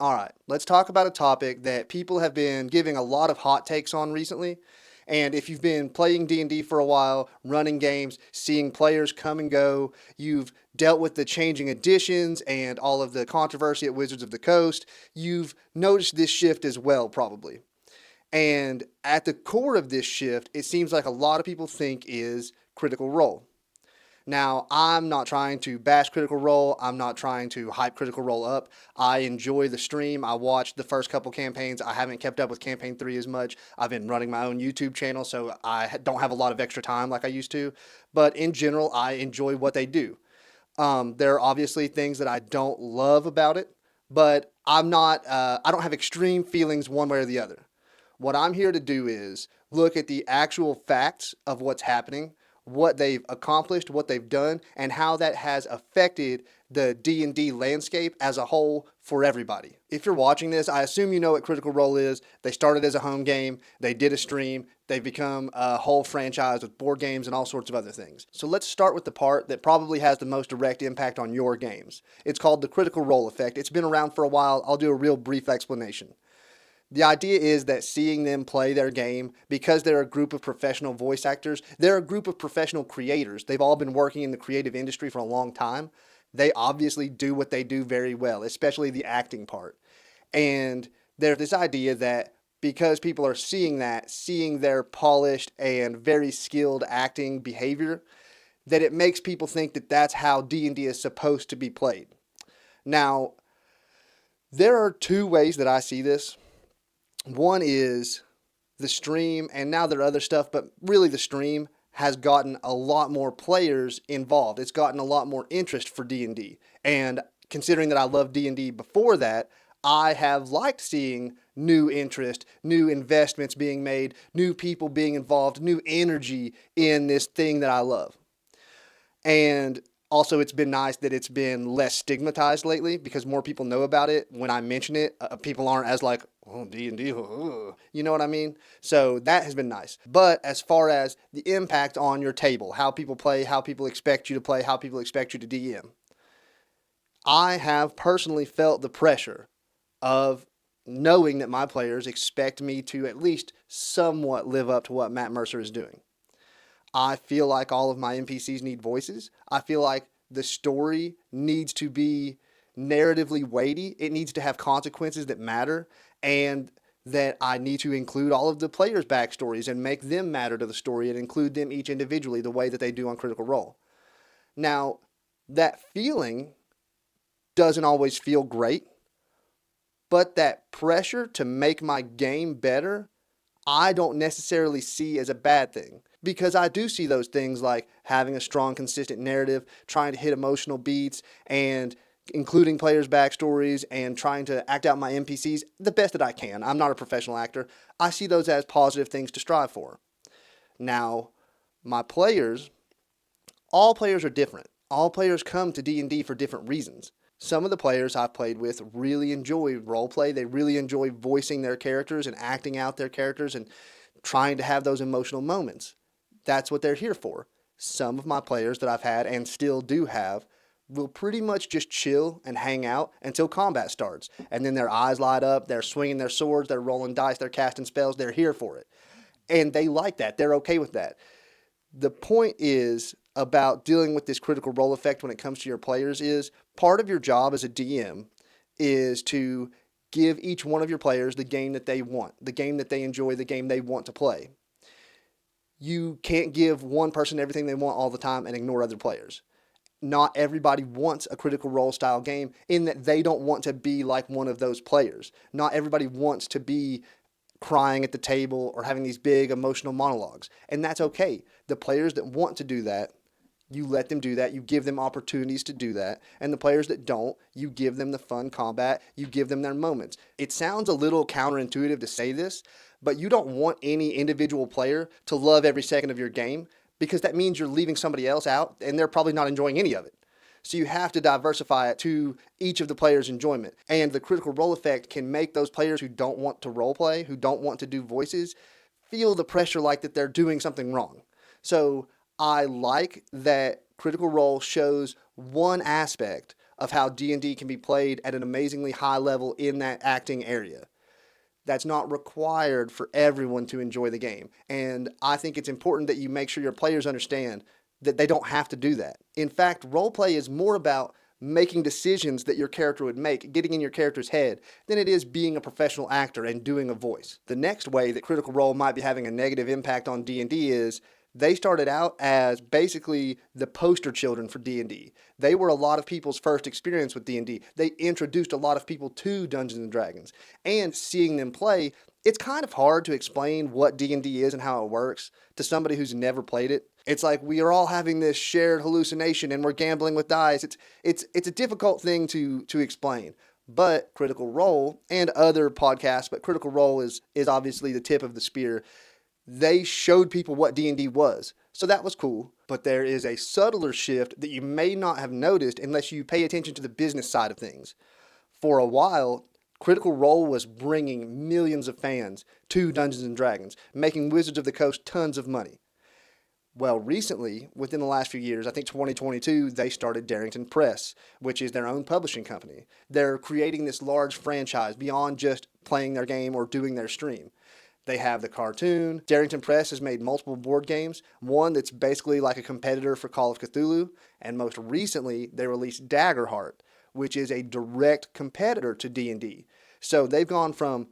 All right, let's talk about a topic that people have been giving a lot of hot takes on recently. And if you've been playing D&D for a while, running games, seeing players come and go, you've dealt with the changing editions and all of the controversy at Wizards of the Coast, you've noticed this shift as well, probably. And at the core of this shift, it seems like a lot of people think is Critical Role. Now, I'm not trying to bash Critical Role. I'm not trying to hype Critical Role up. I enjoy the stream. I watched the first couple campaigns. I haven't kept up with campaign 3 as much. I've been running my own YouTube channel, so I don't have a lot of extra time like I used to. But in general, I enjoy what they do. There are obviously things that I don't love about it, but I don't have extreme feelings one way or the other. What I'm here to do is look at the actual facts of what's happening, what they've accomplished, what they've done, and how that has affected the D&D landscape as a whole for everybody. If you're watching this, I assume you know what Critical Role is. They started as a home game, they did a stream, they've become a whole franchise with board games and all sorts of other things. So let's start with the part that probably has the most direct impact on your games. It's called the Critical Role effect. It's been around for a while. I'll do a real brief explanation. The idea is that seeing them play their game, because they're a group of professional voice actors, they're a group of professional creators. They've all been working in the creative industry for a long time. They obviously do what they do very well, especially the acting part. And there's this idea that because people are seeing that, seeing their polished and very skilled acting behavior, that it makes people think that that's how D&D is supposed to be played. Now, there are two ways that I see this. One is the stream, and now there are other stuff, but really the stream has gotten a lot more players involved. It's gotten a lot more interest for D&D. And considering that I loved D&D before that, I have liked seeing new interest, new investments being made, new people being involved, new energy in this thing that I love. And also, it's been nice that it's been less stigmatized lately because more people know about it. When I mention it, people aren't as like, oh, D&D, you know what I mean? So that has been nice. But as far as the impact on your table, how people play, how people expect you to play, how people expect you to DM, I have personally felt the pressure of knowing that my players expect me to at least somewhat live up to what Matt Mercer is doing. I feel like all of my NPCs need voices. I feel like the story needs to be narratively weighty. It needs to have consequences that matter, and that I need to include all of the players' backstories and make them matter to the story and include them each individually the way that they do on Critical Role. Now, that feeling doesn't always feel great, but that pressure to make my game better, I don't necessarily see as a bad thing. Because I do see those things like having a strong, consistent narrative, trying to hit emotional beats, and including players' backstories, and trying to act out my NPCs the best that I can. I'm not a professional actor. I see those as positive things to strive for. Now, my players, all players are different. All players come to D&D for different reasons. Some of the players I've played with really enjoy roleplay. They really enjoy voicing their characters and acting out their characters and trying to have those emotional moments. That's what they're here for. Some of my players that I've had and still do have will pretty much just chill and hang out until combat starts. And then their eyes light up, they're swinging their swords, they're rolling dice, they're casting spells, they're here for it. And they like that. They're okay with that. The point is about dealing with this Critical Role effect when it comes to your players is part of your job as a DM is to give each one of your players the game that they want, the game that they enjoy, the game they want to play. You can't give one person everything they want all the time and ignore other players. Not everybody wants a Critical Role style game in that they don't want to be like one of those players. Not everybody wants to be crying at the table or having these big emotional monologues. And that's okay. The players that want to do that, you let them do that. You give them opportunities to do that. And the players that don't, you give them the fun combat. You give them their moments. It sounds a little counterintuitive to say this, but you don't want any individual player to love every second of your game because that means you're leaving somebody else out and they're probably not enjoying any of it. So you have to diversify it to each of the players' enjoyment. And the Critical Role effect can make those players who don't want to role play, who don't want to do voices, feel the pressure like that they're doing something wrong. So I like that Critical Role shows one aspect of how D&D can be played at an amazingly high level in that acting area. That's not required for everyone to enjoy the game. And I think it's important that you make sure your players understand that they don't have to do that. In fact, roleplay is more about making decisions that your character would make, getting in your character's head, than it is being a professional actor and doing a voice. The next way that Critical Role might be having a negative impact on D&D is they started out as basically the poster children for D&D. They were a lot of people's first experience with D&D. They introduced a lot of people to Dungeons and Dragons. And seeing them play, it's kind of hard to explain what D&D is and how it works to somebody who's never played it. It's like we are all having this shared hallucination and we're gambling with dice. It's a difficult thing to explain. But Critical Role and other podcasts, but Critical Role is obviously the tip of the spear. They showed people what D&D was. So that was cool. But there is a subtler shift that you may not have noticed unless you pay attention to the business side of things. For a while, Critical Role was bringing millions of fans to Dungeons and Dragons, making Wizards of the Coast tons of money. Well, recently, within the last few years, I think 2022, they started Darrington Press, which is their own publishing company. They're creating this large franchise beyond just playing their game or doing their stream. They have the cartoon. Darrington Press has made multiple board games, one that's basically like a competitor for Call of Cthulhu, and most recently, they released Daggerheart, which is a direct competitor to D&D. So they've gone from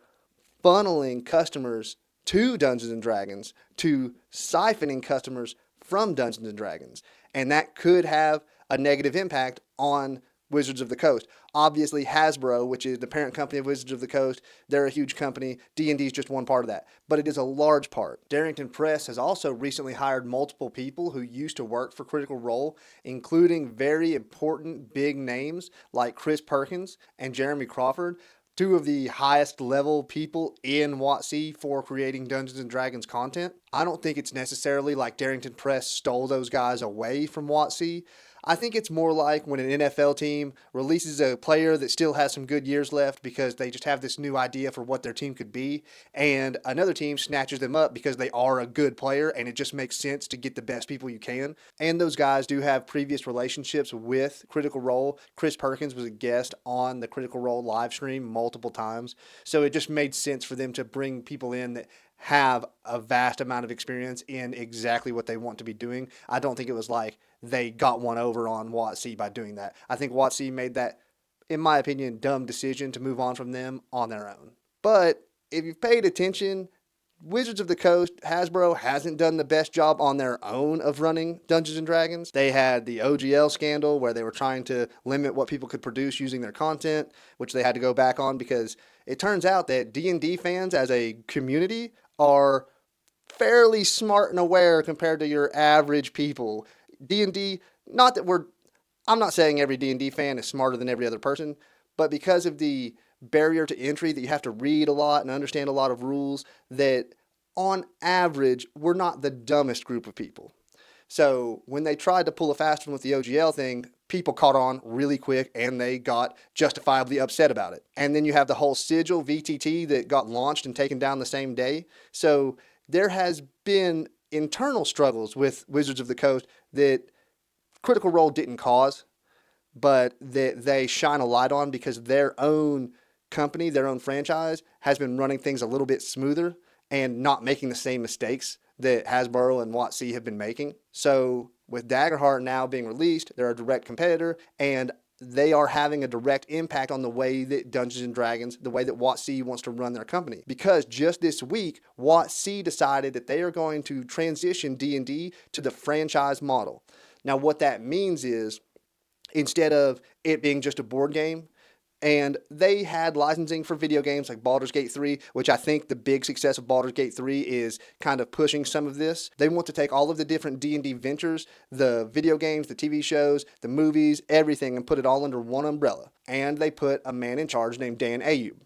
funneling customers to Dungeons and Dragons to siphoning customers from Dungeons and Dragons. And that could have a negative impact on Wizards of the Coast. Obviously, Hasbro, which is the parent company of Wizards of the Coast, they're a huge company. D&D is just one part of that, but it is a large part. Darrington Press has also recently hired multiple people who used to work for Critical Role, including very important big names like Chris Perkins and Jeremy Crawford, two of the highest level people in WotC for creating Dungeons and Dragons content. I don't think it's necessarily like Darrington Press stole those guys away from WotC. I think it's more like when an NFL team releases a player that still has some good years left because they just have this new idea for what their team could be, and another team snatches them up because they are a good player and it just makes sense to get the best people you can. And those guys do have previous relationships with Critical Role. Chris Perkins was a guest on the Critical Role live stream multiple times, so it just made sense for them to bring people in that have a vast amount of experience in exactly what they want to be doing. I don't think it was like they got one over on WotC by doing that. I think WotC made that, in my opinion, dumb decision to move on from them on their own. But if you've paid attention, Wizards of the Coast, Hasbro hasn't done the best job on their own of running Dungeons & Dragons. They had the OGL scandal where they were trying to limit what people could produce using their content, which they had to go back on because it turns out that D&D fans as a community are fairly smart and aware compared to your average people. D&D, I'm not saying every D&D fan is smarter than every other person, but because of the barrier to entry that you have to read a lot and understand a lot of rules, that on average, we're not the dumbest group of people. So when they tried to pull a fast one with the OGL thing, people caught on really quick and they got justifiably upset about it. And then you have the whole Sigil VTT that got launched and taken down the same day. So there has been internal struggles with Wizards of the Coast that Critical Role didn't cause, but that they shine a light on because their own company, their own franchise, has been running things a little bit smoother and not making the same mistakes that Hasbro and WotC have been making. So with Daggerheart now being released, they're a direct competitor, and they are having a direct impact on the way that Dungeons and Dragons, the way that WotC wants to run their company. Because just this week, WotC decided that they are going to transition D&D to the franchise model. Now, what that means is, instead of it being just a board game, and they had licensing for video games like Baldur's Gate 3, which I think the big success of Baldur's Gate 3 is kind of pushing some of this. They want to take all of the different D&D ventures, the video games, the TV shows, the movies, everything, and put it all under one umbrella. And they put a man in charge named Dan Ayub.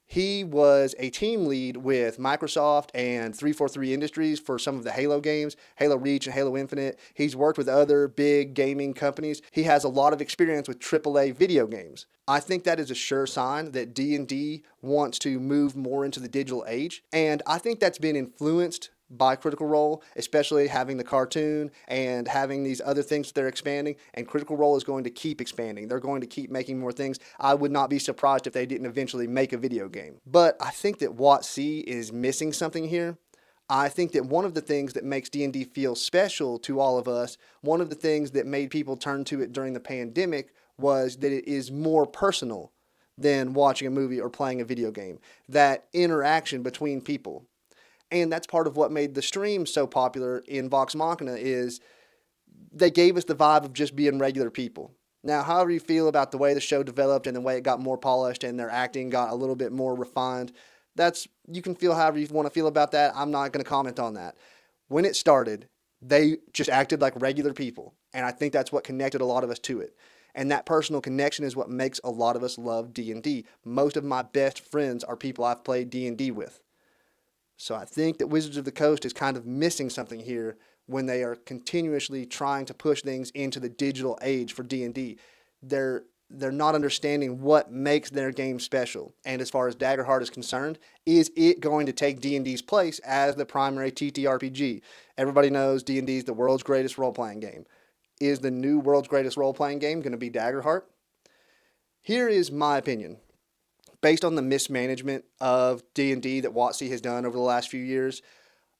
He was a team lead with Microsoft and 343 Industries for some of the Halo games, Halo Reach and Halo Infinite. He's worked with other big gaming companies. He has a lot of experience with AAA video games. I think that is a sure sign that D&D wants to move more into the digital age. And I think that's been influenced by Critical Role, especially having the cartoon and having these other things that they're expanding. And Critical Role is going to keep expanding. They're going to keep making more things. I would not be surprised if they didn't eventually make a video game. But I think that WotC is missing something here. I think that one of the things that makes D&D feel special to all of us, one of the things that made people turn to it during the pandemic, was that it is more personal than watching a movie or playing a video game. That interaction between people. And that's part of what made the stream so popular in Vox Machina is they gave us the vibe of just being regular people. Now, however you feel about the way the show developed and the way it got more polished and their acting got a little bit more refined, you can feel however you want to feel about that. I'm not going to comment on that. When it started, they just acted like regular people. And I think that's what connected a lot of us to it. And that personal connection is what makes a lot of us love D&D. Most of my best friends are people I've played D&D with. So I think that Wizards of the Coast is kind of missing something here when they are continuously trying to push things into the digital age for D&D. They're not understanding what makes their game special. And as far as Daggerheart is concerned, is it going to take D&D's place as the primary TTRPG? Everybody knows D&D is the world's greatest role-playing game. Is the new world's greatest role-playing game going to be Daggerheart? Here is my opinion. Based on the mismanagement of D&D that WotC has done over the last few years,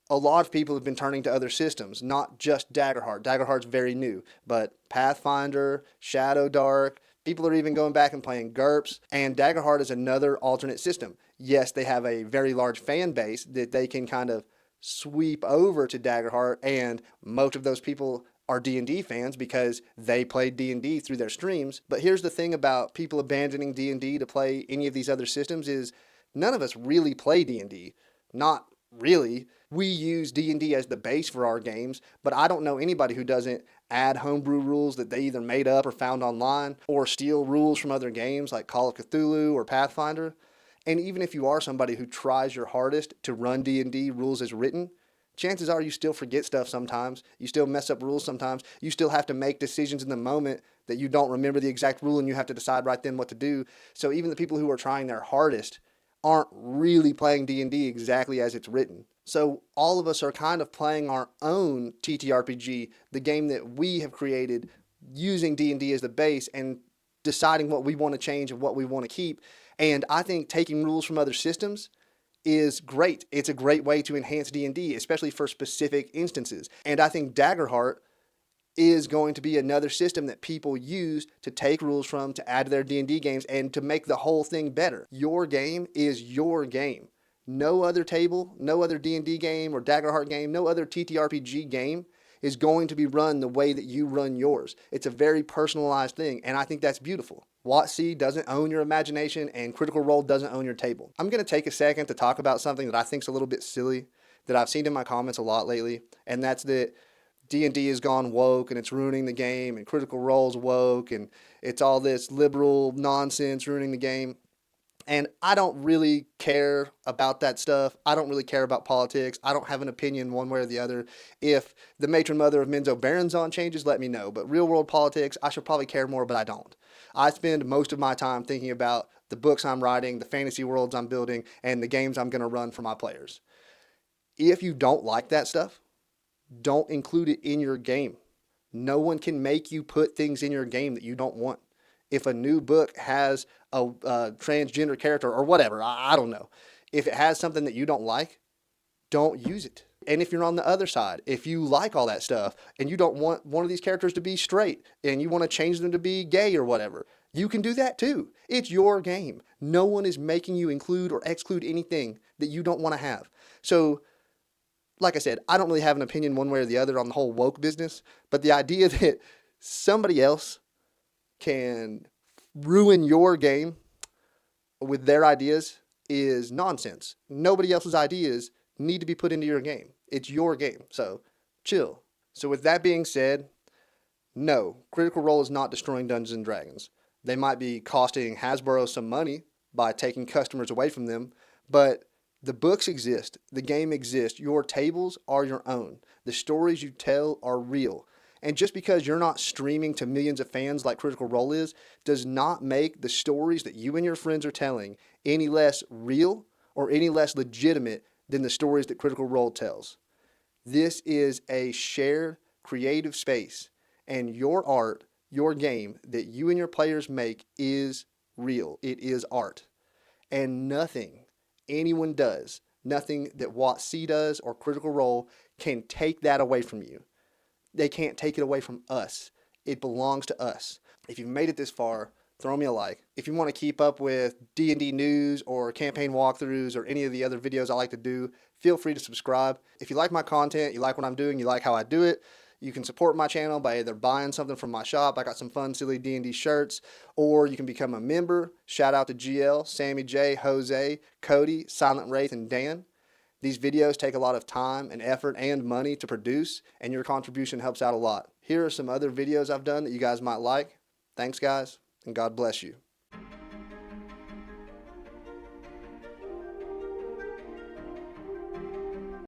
a lot of people have been turning to other systems, not just Daggerheart. Daggerheart's very new, but Pathfinder, Shadow Dark, people are even going back and playing GURPS, and Daggerheart is another alternate system. Yes, they have a very large fan base that they can kind of sweep over to Daggerheart, and most of those people are D&D fans because they played D&D through their streams. But here's the thing about people abandoning D&D to play any of these other systems is none of us really play D&D. Not really. We use D&D as the base for our games, but I don't know anybody who doesn't add homebrew rules that they either made up or found online, or steal rules from other games like Call of Cthulhu or Pathfinder. And even if you are somebody who tries your hardest to run D&D rules as written, chances are you still forget stuff sometimes. You still mess up rules sometimes. You still have to make decisions in the moment that you don't remember the exact rule and you have to decide right then what to do. So even the people who are trying their hardest aren't really playing D&D exactly as it's written. So all of us are kind of playing our own TTRPG, the game that we have created using D&D as the base and deciding what we want to change and what we want to keep. And I think taking rules from other systems is great. It's a great way to enhance D&D, especially for specific instances. And I think Daggerheart is going to be another system that people use to take rules from, to add to their D&D games, and to make the whole thing better. Your game is your game. No other table, no other D&D game or Daggerheart game, no other TTRPG game is going to be run the way that you run yours. It's a very personalized thing, and I think that's beautiful. WotC doesn't own your imagination, and Critical Role doesn't own your table. I'm going to take a second to talk about something that I think is a little bit silly, that I've seen in my comments a lot lately, and that's that D&D has gone woke, and it's ruining the game, and Critical Role's woke, and it's all this liberal nonsense ruining the game. And I don't really care about that stuff. I don't really care about politics. I don't have an opinion one way or the other. If the matron mother of Menzo Baronzon changes, let me know. But real world politics, I should probably care more, but I don't. I spend most of my time thinking about the books I'm writing, the fantasy worlds I'm building, and the games I'm going to run for my players. If you don't like that stuff, don't include it in your game. No one can make you put things in your game that you don't want. If a new book has a transgender character or whatever, I don't know. If it has something that you don't like, don't use it. And if you're on the other side, if you like all that stuff and you don't want one of these characters to be straight and you want to change them to be gay or whatever, you can do that too. It's your game. No one is making you include or exclude anything that you don't want to have. So, like I said, I don't really have an opinion one way or the other on the whole woke business, but the idea that somebody else can ruin your game with their ideas is nonsense. Nobody else's ideas need to be put into your game. It's your game, so chill. So with that being said, no, Critical Role is not destroying Dungeons and Dragons. They might be costing Hasbro some money by taking customers away from them, but the books exist, the game exists, your tables are your own. The stories you tell are real. And just because you're not streaming to millions of fans like Critical Role is, does not make the stories that you and your friends are telling any less real or any less legitimate than the stories that Critical Role tells. This is a shared creative space, and your art, your game that you and your players make is real. It is art. And nothing anyone does, nothing that WotC does or Critical Role can take that away from you. They can't take it away from us. It belongs to us. If you've made it this far, throw me a like. If you want to keep up with D&D news or campaign walkthroughs or any of the other videos I like to do, feel free to subscribe. If you like my content, you like what I'm doing, you like how I do it, you can support my channel by either buying something from my shop. I got some fun, silly D&D shirts, or you can become a member. Shout out to GL, Sammy J, Jose, Cody, Silent Wraith, and Dan. These videos take a lot of time and effort and money to produce, and your contribution helps out a lot. Here are some other videos I've done that you guys might like. Thanks, guys, and God bless you.